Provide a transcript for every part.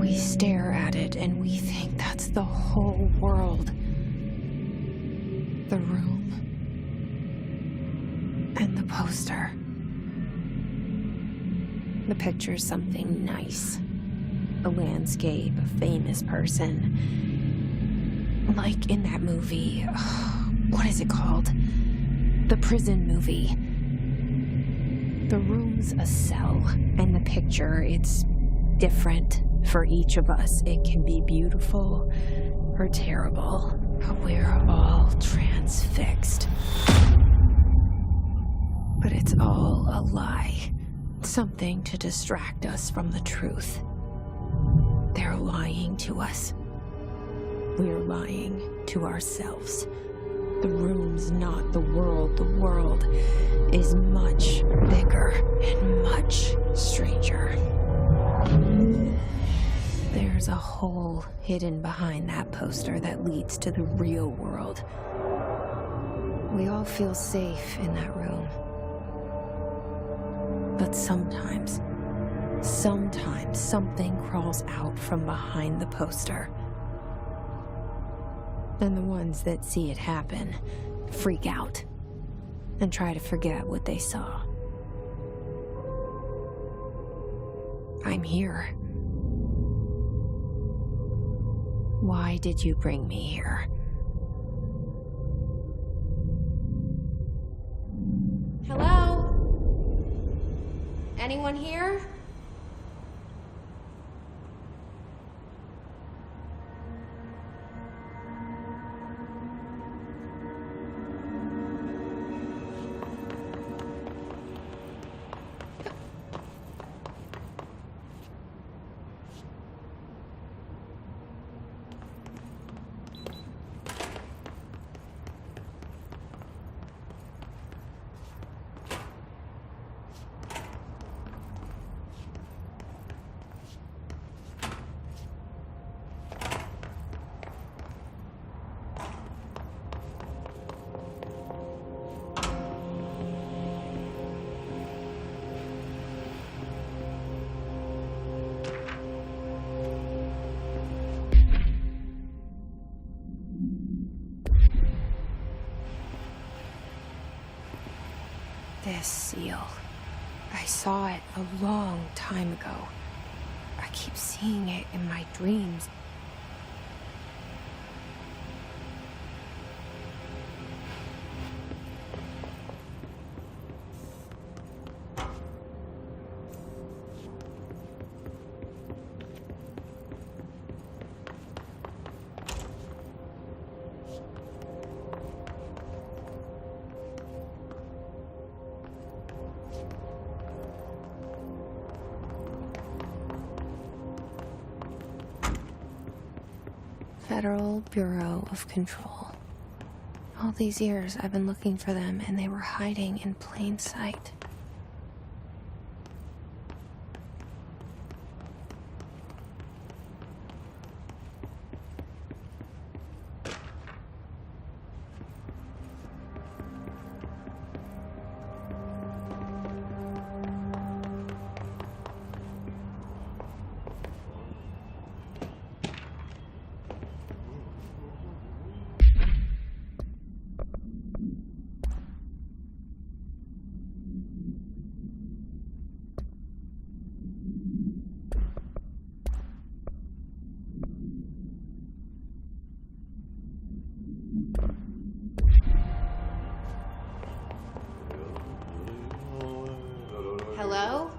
We stare at it and we think that's the whole world. The room. And the poster. The picture's something nice. A landscape, a famous person. Like in that movie, what is it called? The prison movie. The room's a cell, and the picture, it's different for each of us. It can be beautiful or terrible, but we're all transfixed. But it's all a lie. Something to distract us from the truth. They're lying to us. We're lying to ourselves. The room's not the world. The world is much bigger and much stranger. There's a hole hidden behind that poster that leads to the real world. We all feel safe in that room. But sometimes something crawls out from behind the poster. And the ones that see it happen freak out and try to forget what they saw. I'm here. Why did you bring me here? Hello? Anyone here? This seal. I saw it a long time ago. I keep seeing it in my dreams. Federal Bureau of Control. All these years I've been looking for them and they were hiding in plain sight. Hello?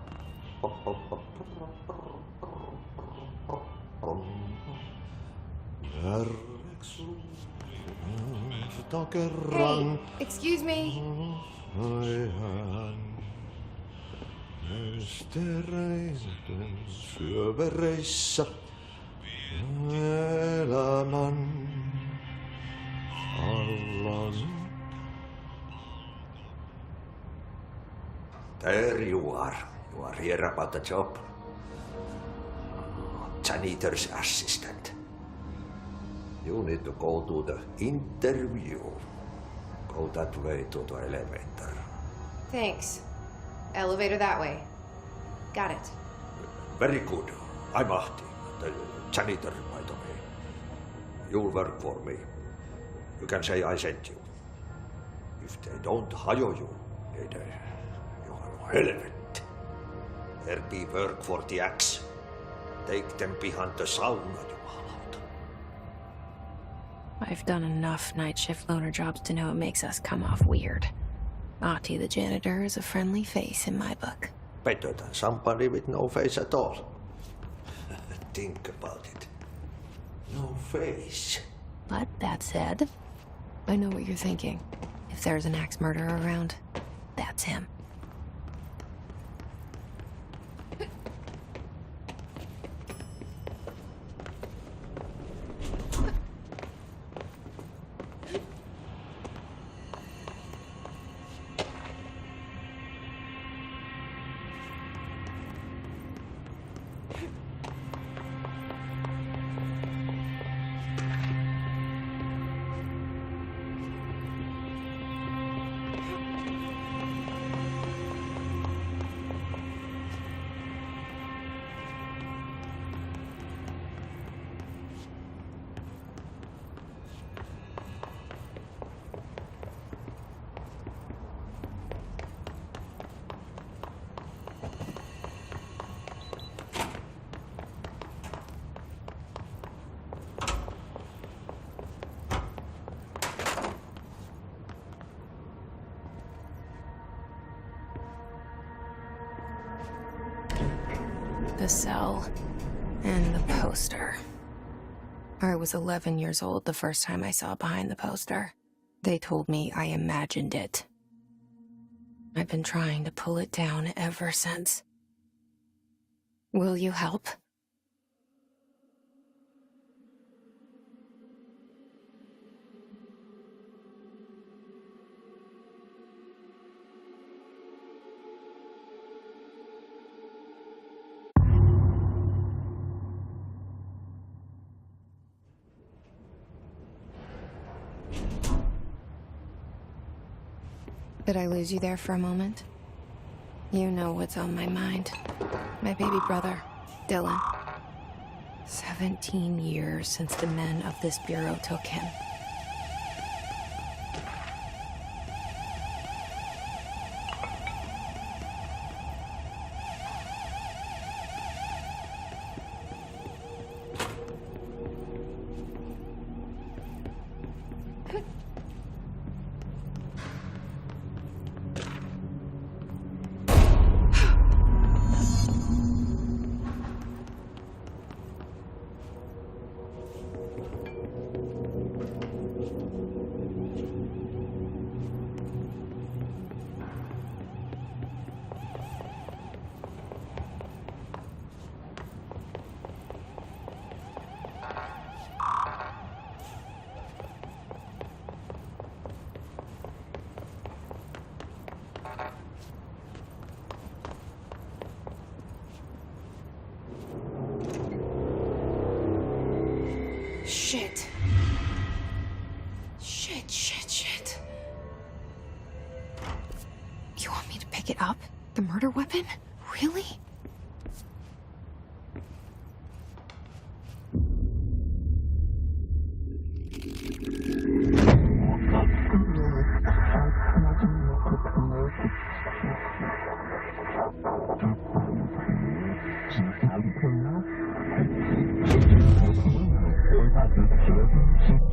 Hey, excuse me. Syövereissä elämän allan. There you are. You are here about the job. Janitor's assistant. You need to go to the interview. Go that way to the elevator. Thanks. Elevator that way. Got it. Very good. I'm Ahti. The janitor, by the way. You'll work for me. You can say I sent you. If they don't hire you, then you are helvet. There be work for the axe. Take them behind the sauna, jumalauta. I've done enough night shift loner jobs to know it makes us come off weird. Ahti the janitor is a friendly face in my book. Better than somebody with no face at all. Think about it. No face. But that said, I know what you're thinking. If there's an axe murderer around, that's him. The cell and the poster. I was 11 years old the first time I saw behind the poster. They told me I imagined it. I've been trying to pull it down ever since. Will you help? Did I lose you there for a moment? You know what's on my mind. My baby brother, Dylan. 17 years since the men of this bureau took him. Shit. Shit. You want me to pick it up? The murder weapon? Really?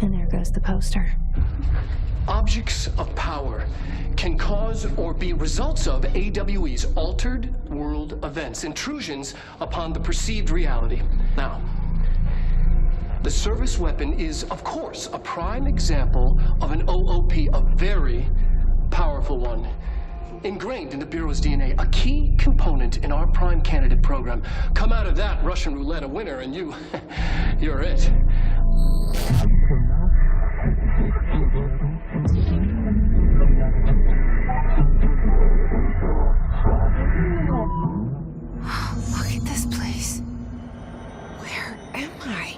And there goes the poster. Objects of power can cause or be results of AWE's altered world events, intrusions upon the perceived reality. Now, the service weapon is, of course, a prime example of an OOP, a very powerful one. Ingrained in the Bureau's DNA, a key component in our prime candidate program. Come out of that Russian roulette a winner and you're it. Look at this place. Where am I?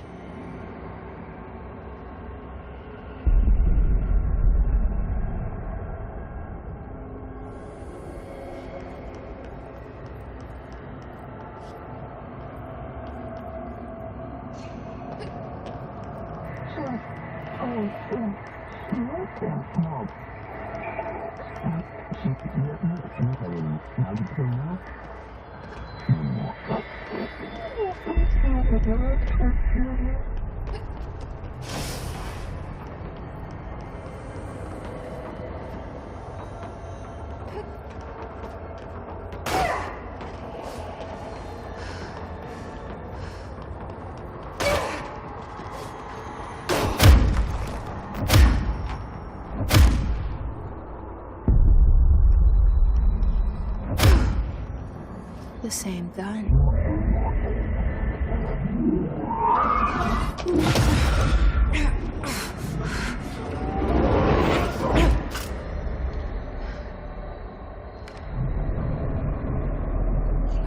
The same gun.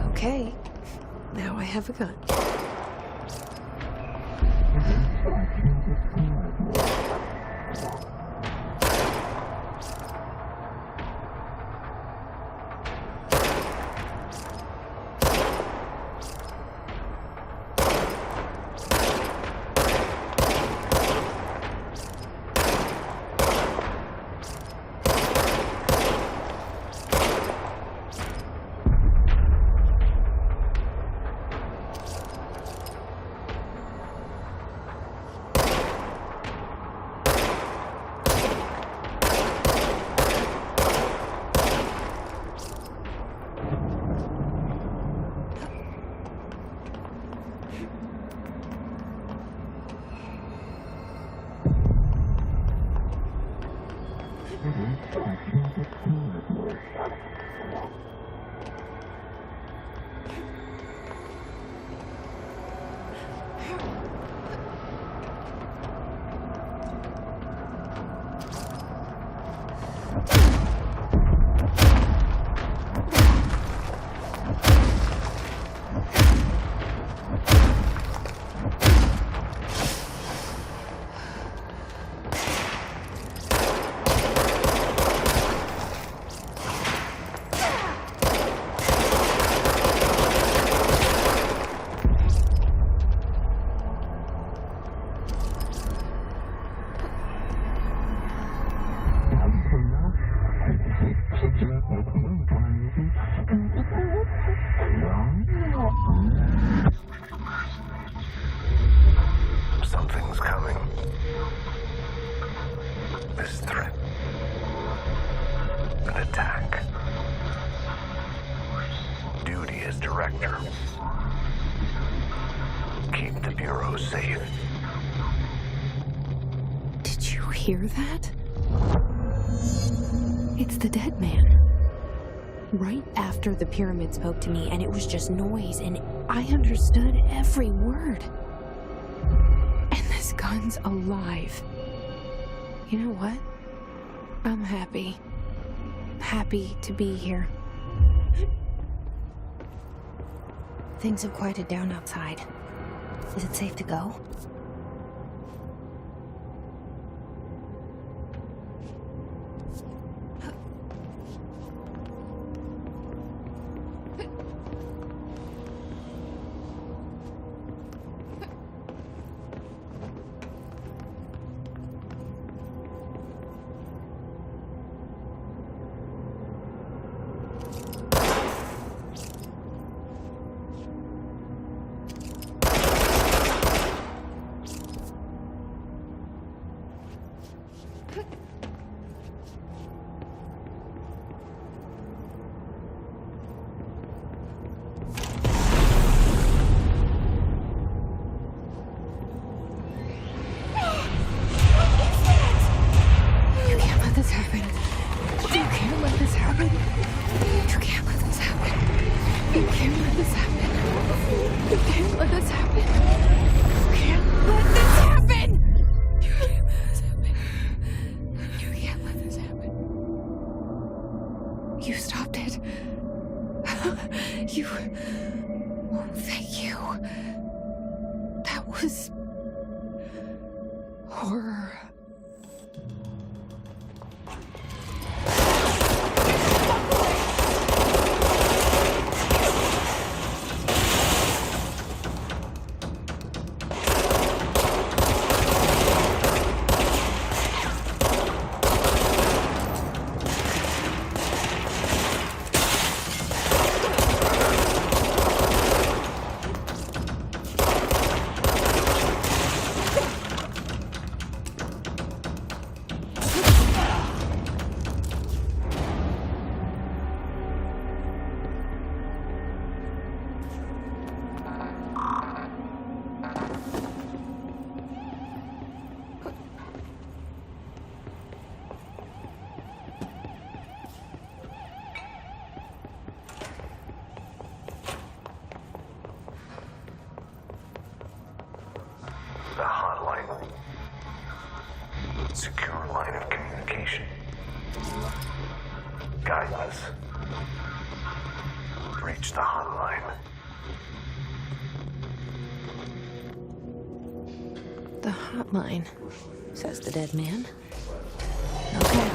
Okay, now I have a gun. Something's coming. This threat. An attack. Duty as director. Keep the Bureau safe. Did you hear that? It's the dead man. Right after the pyramid spoke to me, and it was just noise, and I understood every word. And this gun's alive. You know what? I'm happy. Happy to be here. Things have quieted down outside. Is it safe to go? You stopped it. You... Oh, thank you. That was... horror. secure line of communication. Guidance. Reach the hotline. The hotline, says the dead man. Okay.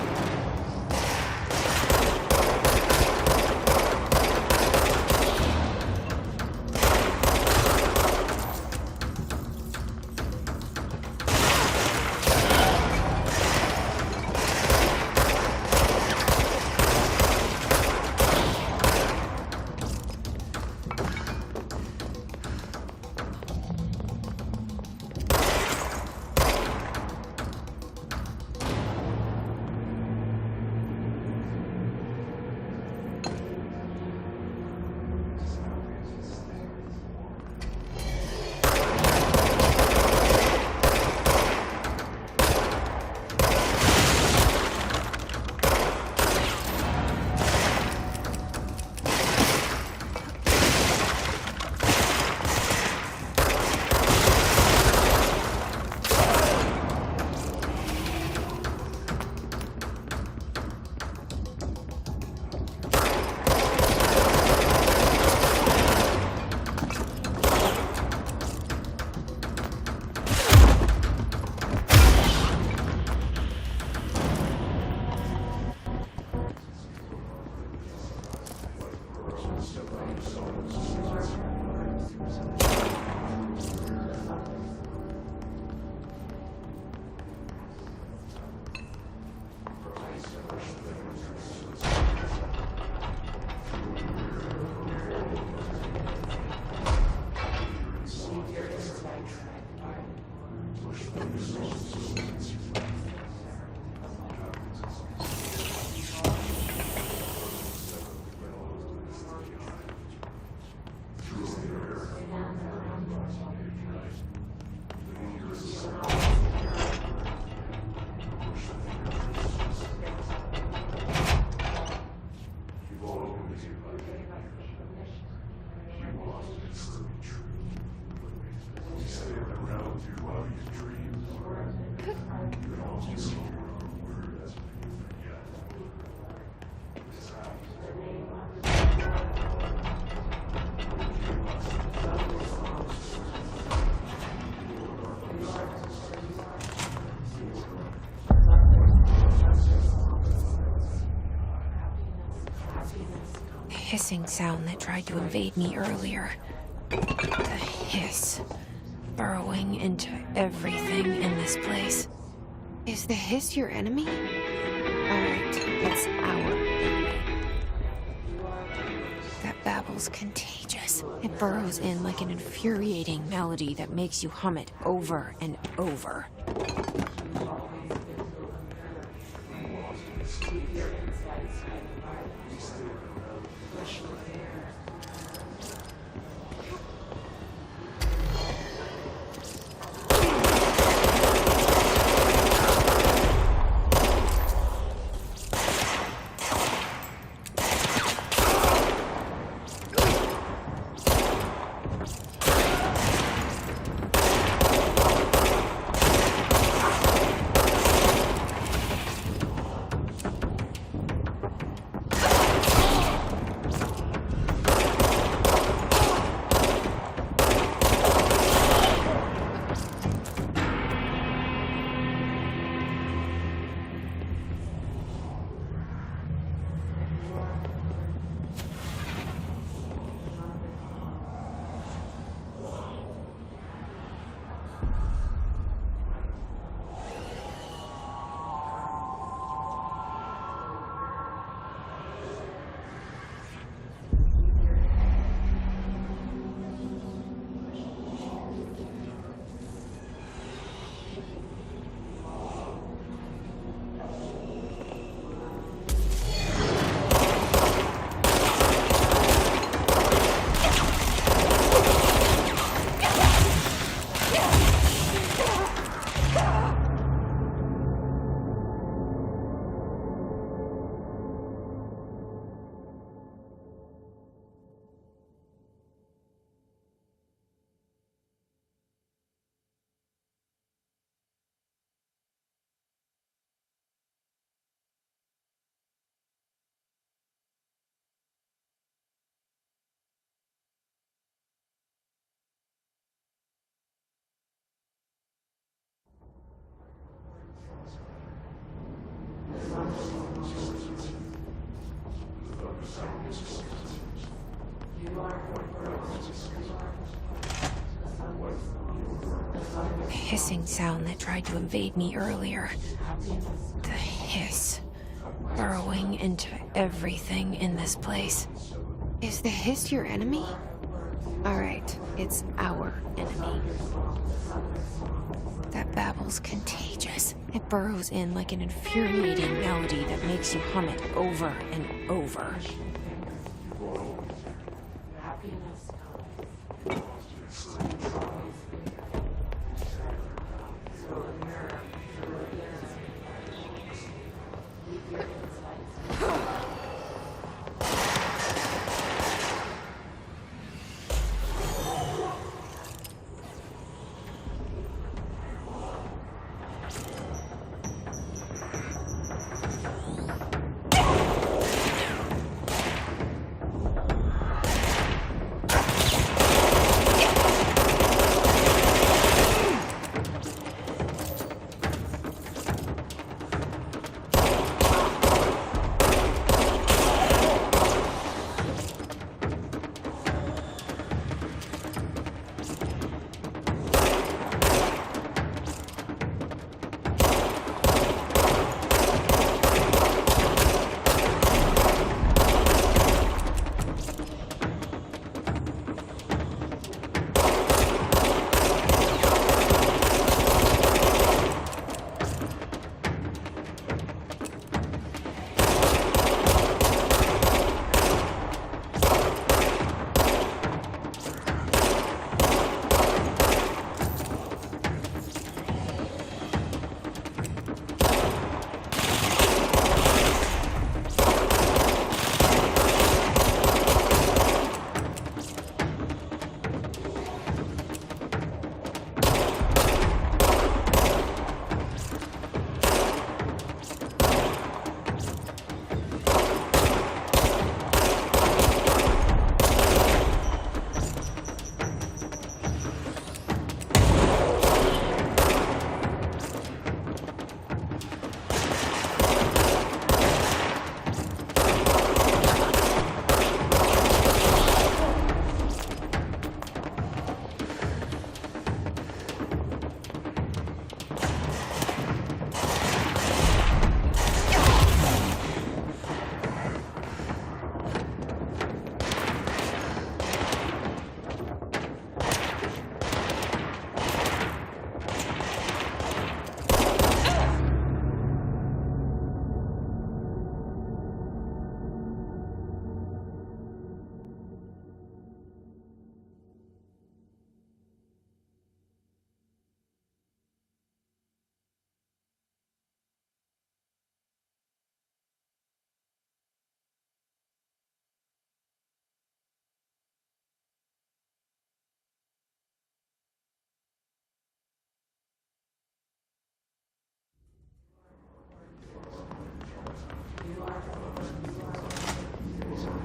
Hissing sound that tried to invade me earlier. The hiss. Burrowing into everything in this place. Is the hiss your enemy? Alright, it's our enemy. That babble's contagious. It burrows in like an infuriating melody that makes you hum it over and over. hissing sound that tried to invade me earlier. The hiss, burrowing into everything in this place. Is the hiss your enemy? Alright, it's our enemy. That babble's contagious. It burrows in like an infuriating melody that makes you hum it over and over.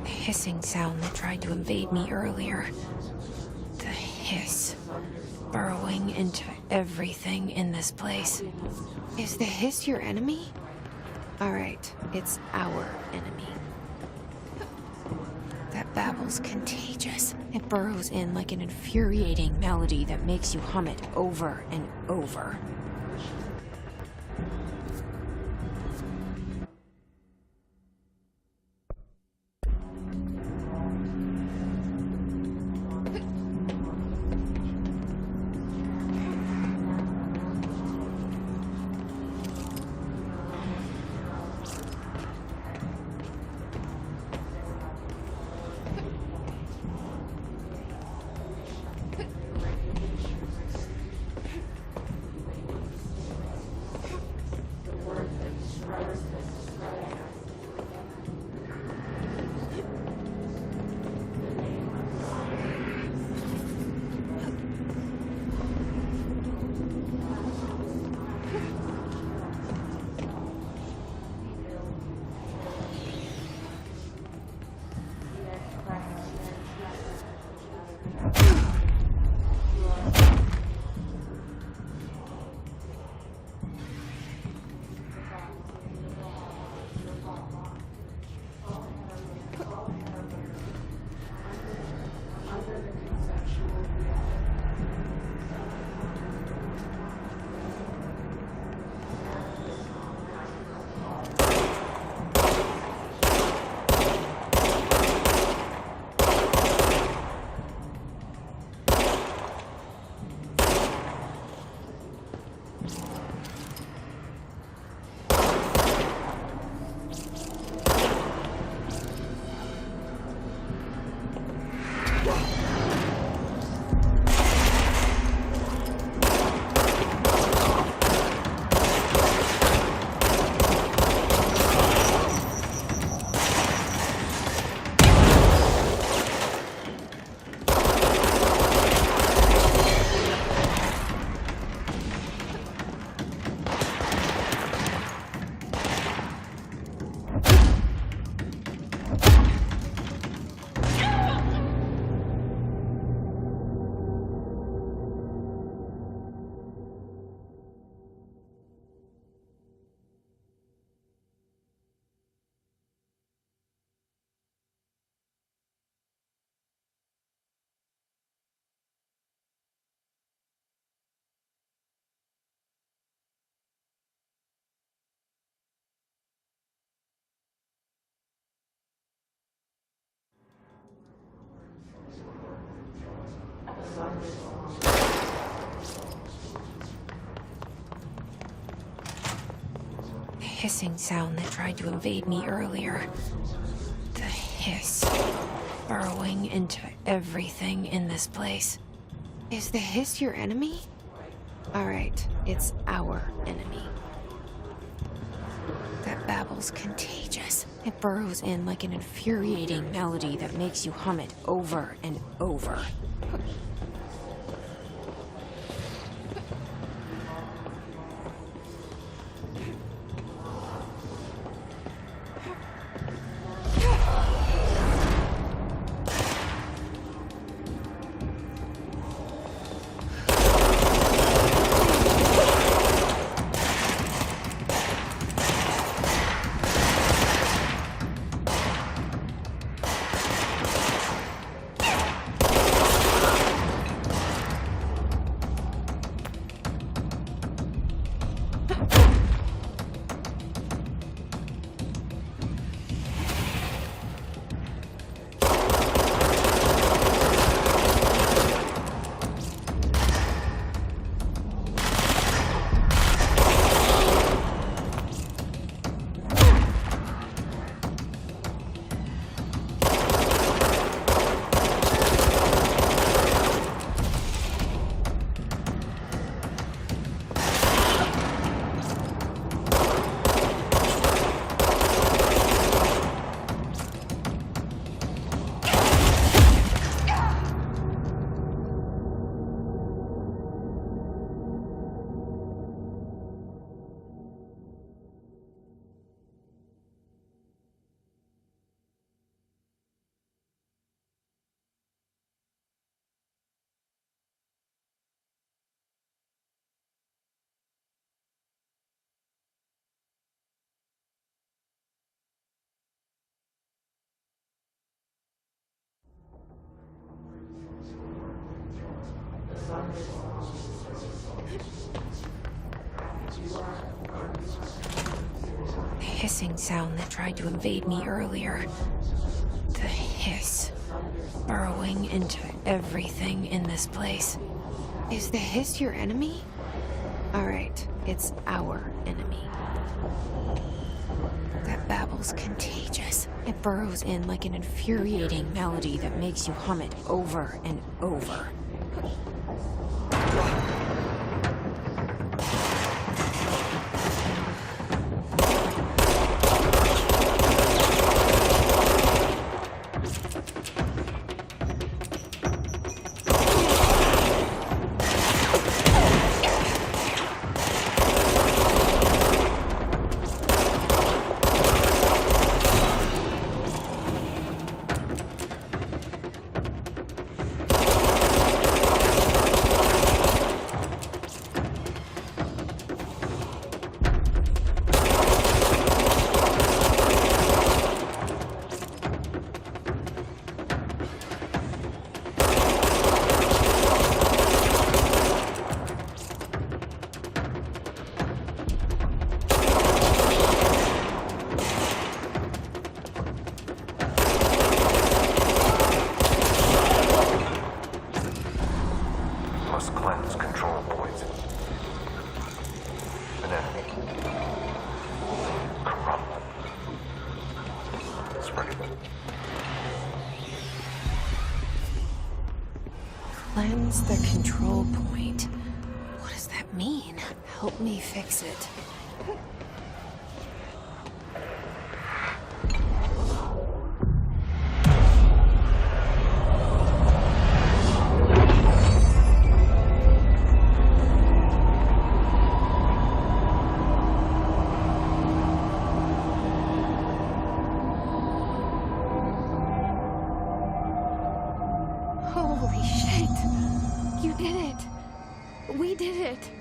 Hissing sound that tried to invade me earlier. The hiss, burrowing into everything in this place. Is the hiss your enemy? Alright, it's our enemy. That babble's contagious. It burrows in like an infuriating melody that makes you hum it over and over. The hissing sound that tried to invade me earlier. The hiss. Burrowing into everything in this place. Is the hiss your enemy? Alright, it's our enemy. That babble's contagious. It burrows in like an infuriating melody that makes you hum it over and over. The hissing sound that tried to invade me earlier. The hiss. Burrowing into everything in this place. Is the hiss your enemy? Alright, it's our enemy. That babble's contagious. It burrows in like an infuriating melody that makes you hum it over and over. Must cleanse control points. An enemy. Corrupt. Spreading them. Cleanse the control point. What does that mean? Help me fix it. Holy shit! You did it! We did it!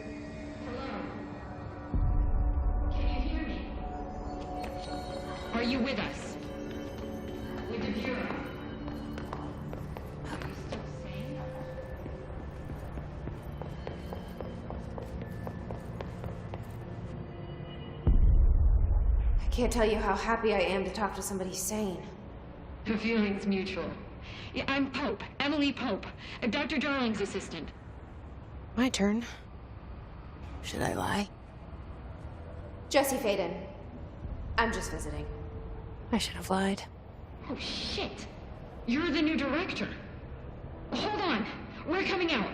Can you hear me? Are you with us? With the Bureau? Are you still sane? I can't tell you how happy I am to talk to somebody sane. The feeling's mutual. Yeah, I'm Pope, Emily Pope, Dr. Darling's assistant. My turn. Should I lie? Jesse Faden. I'm just visiting. I should have lied. Oh, shit. You're the new director. Hold on. We're coming out.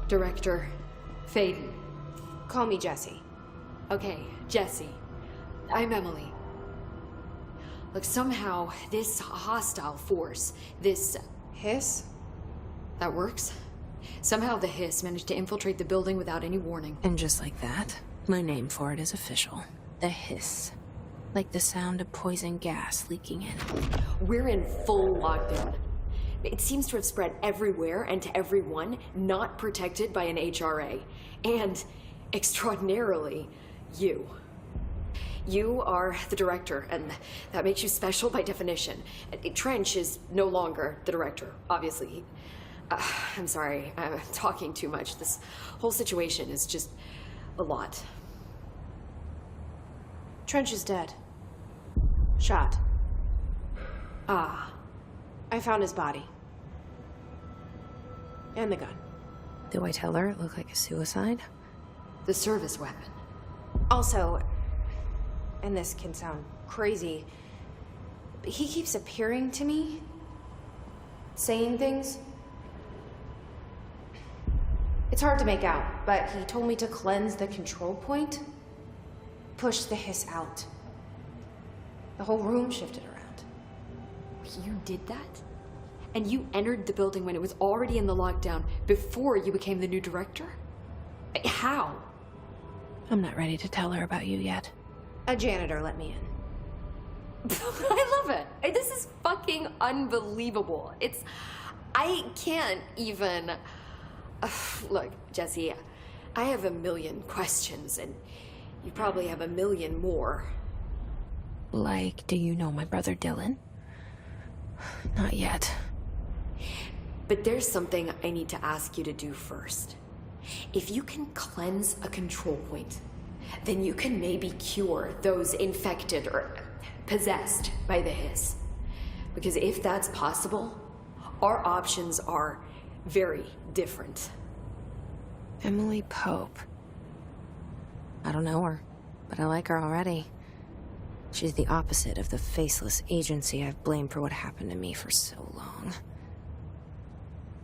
Director Faden. Call me Jesse. Okay, Jesse. I'm Emily. Look, somehow this hostile force, this... Hiss? that works? Somehow the Hiss managed to infiltrate the building without any warning. And just like that, my name for it is official. The hiss. Like the sound of poison gas leaking in. We're in full lockdown. It seems to have spread everywhere and to everyone not protected by an HRA. And, extraordinarily, you. You are the director, and that makes you special by definition. Trench is no longer the director, obviously. I'm sorry, I'm talking too much. This whole situation is just a lot. Trench is dead. Shot. Ah. I found his body. And the gun. Do I tell her it looked like a suicide? The service weapon. Also, and this can sound crazy, but he keeps appearing to me, saying things. It's hard to make out, but he told me to cleanse the control point, push the hiss out. The whole room shifted around. You did that? And you entered the building when it was already in the lockdown before you became the new director? How? I'm not ready to tell her about you yet. A janitor let me in. I love it. This is fucking unbelievable. I can't even... Look, Jesse, I have a million questions, and you probably have a million more. Like, do you know my brother Dylan? Not yet. But there's something I need to ask you to do first. If you can cleanse a control point, then you can maybe cure those infected or possessed by the hiss. Because if that's possible, our options are very different. Emily Pope. I don't know her, but I like her already. She's the opposite of the faceless agency I've blamed for what happened to me for so long.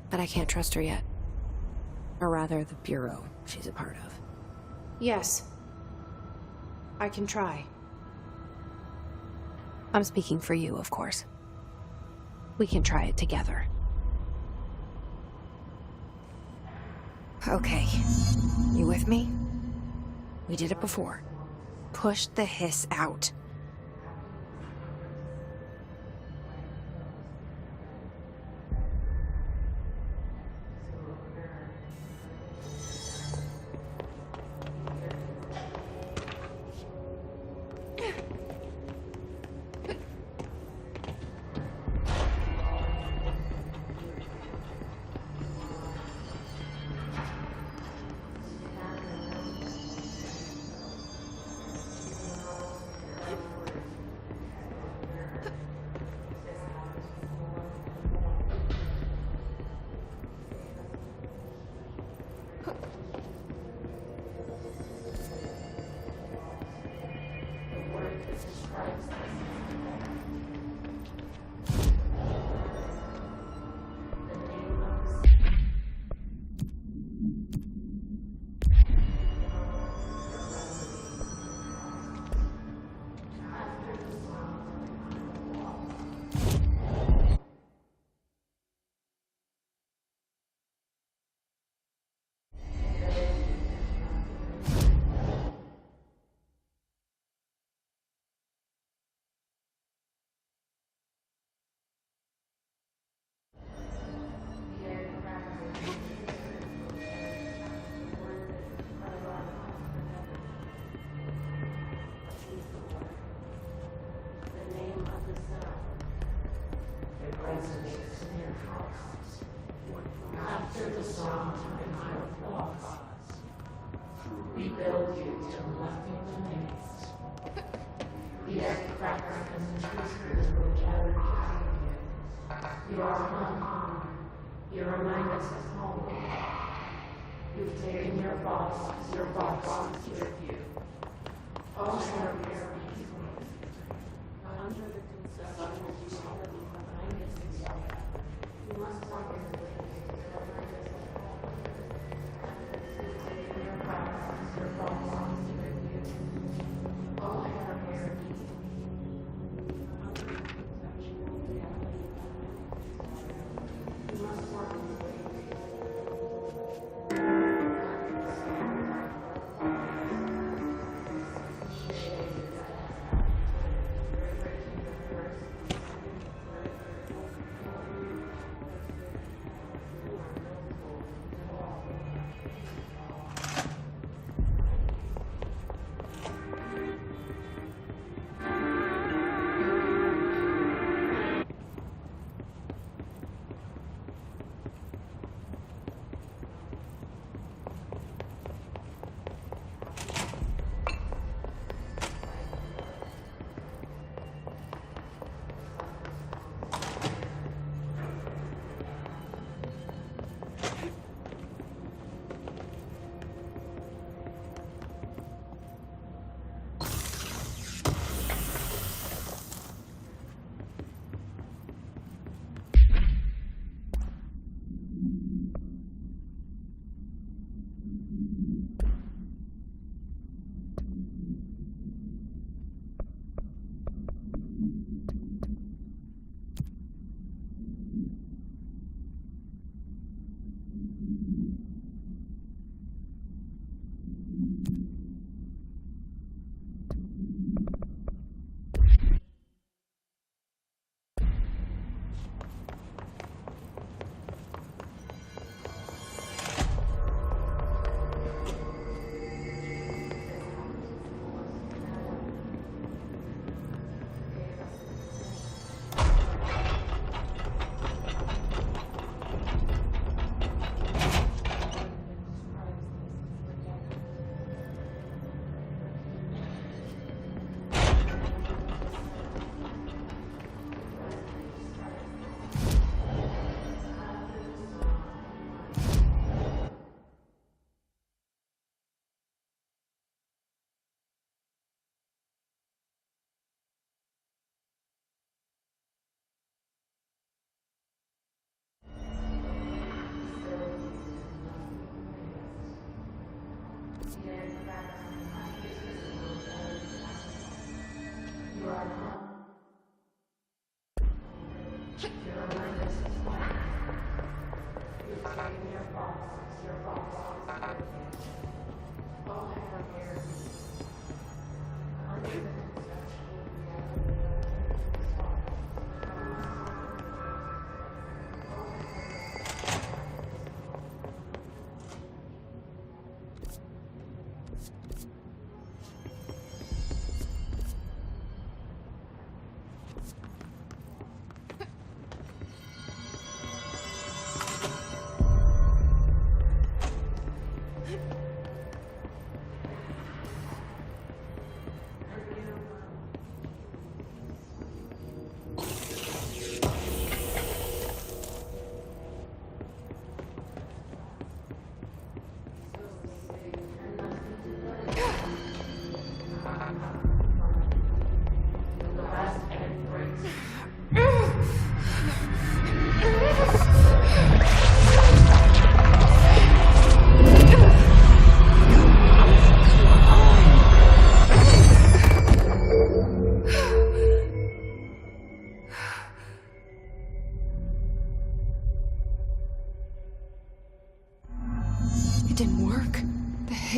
But I can't trust her yet. Or rather, the Bureau she's a part of. Yes. I can try. I'm speaking for you, of course. We can try it together. Okay. You with me? We did it before. Push the hiss out. After the song, I was lost.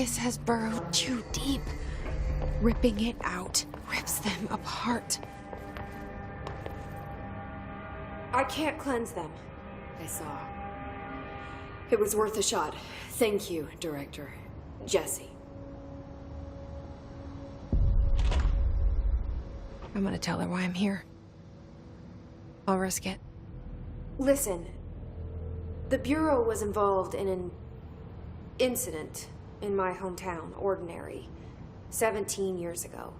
This has burrowed too deep. Ripping it out rips them apart. I can't cleanse them. I saw. It was worth a shot. Thank you, Director. Jesse. I'm gonna tell her why I'm here. I'll risk it. Listen, the Bureau was involved in an incident in my hometown, Ordinary. 17 years ago.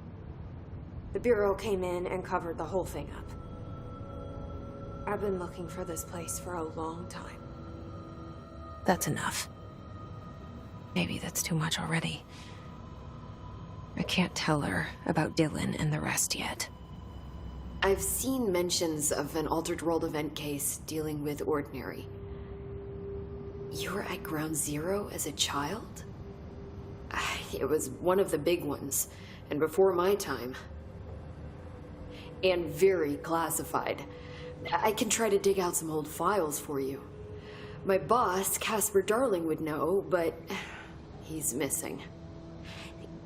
The Bureau came in and covered the whole thing up. I've been looking for this place for a long time. That's enough. Maybe that's too much already. I can't tell her about Dylan and the rest yet. I've seen mentions of an Altered World event case dealing with Ordinary. You were at Ground Zero as a child? It was one of the big ones, and before my time. And very classified. I can try to dig out some old files for you. My boss, Casper Darling, would know, but he's missing.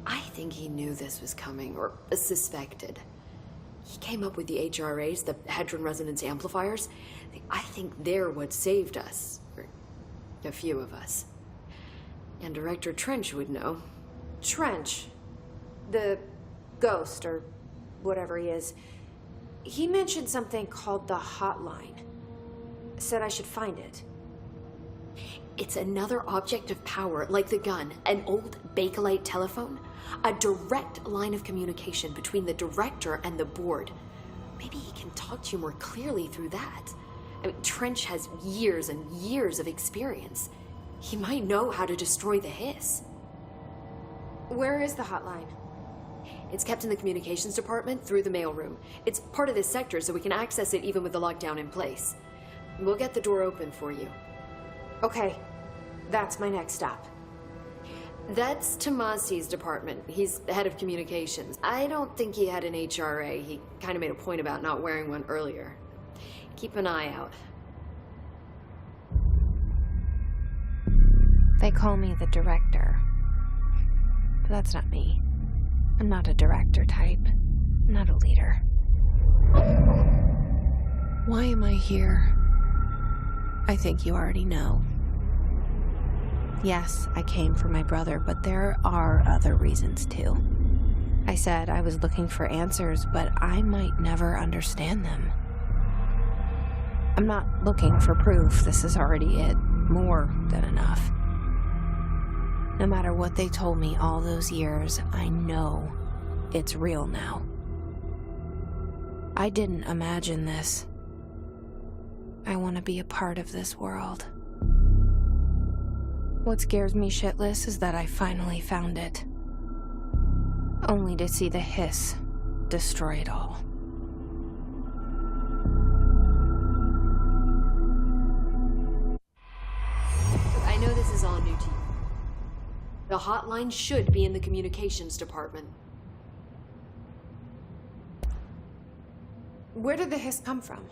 I think he knew this was coming, or suspected. He came up with the HRAs, the Hadron Resonance Amplifiers. I think they're what saved us. Or a few of us. And Director Trench would know. Trench, the ghost, or whatever he is, he mentioned something called the Hotline. Said I should find it. It's another object of power, like the gun, an old Bakelite telephone. A direct line of communication between the director and the board. Maybe he can talk to you more clearly through that. I mean, Trench has years and years of experience. He might know how to destroy the Hiss. Where is the Hotline? It's kept in the communications department through the mailroom. It's part of this sector, so we can access it even with the lockdown in place. We'll get the door open for you. Okay, that's my next stop. That's Tomasi's department. He's the head of communications. I don't think he had an HRA. He kind of made a point about not wearing one earlier. Keep an eye out. They call me the director. But that's not me. I'm not a director type. I'm not a leader. Why am I here? I think you already know. Yes, I came for my brother, but there are other reasons too. I said I was looking for answers, but I might never understand them. I'm not looking for proof. This is already it. More than enough. No matter what they told me all those years, I know it's real now. I didn't imagine this. I want to be a part of this world. What scares me shitless is that I finally found it. Only to see the Hiss destroy it all. I know this is all new to you. The hotline should be in the communications department. Where did the Hiss come from?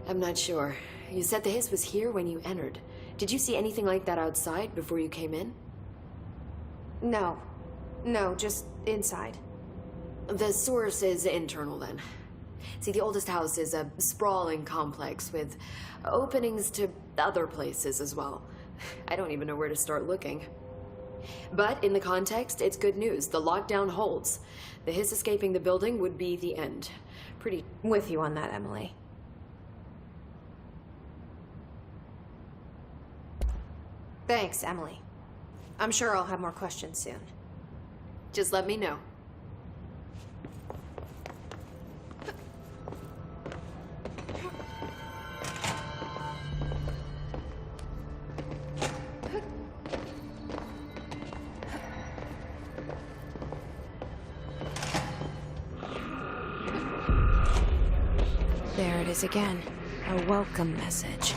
I'm not sure. You said the Hiss was here when you entered. Did you see anything like that outside before you came in? No, just inside. The source is internal then. See, the oldest house is a sprawling complex with openings to other places as well. I don't even know where to start looking. But in the context, it's good news. The lockdown holds. The Hiss escaping the building would be the end. Pretty... With you on that, Emily. Thanks, Emily. I'm sure I'll have more questions soon. Just let me know. There it is again. A welcome message.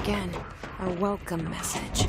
again. A welcome message.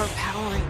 Overpowering.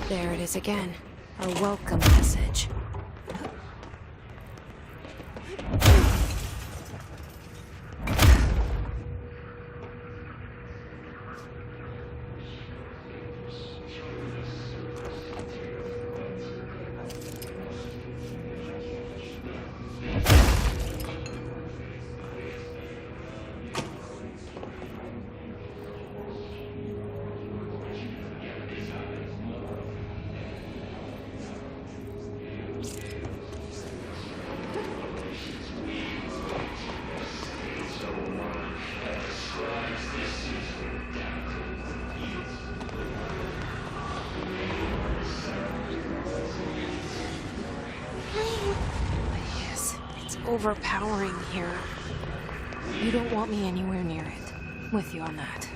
There it is again. A welcome message. overpowering here. You don't want me anywhere near it. With you on that.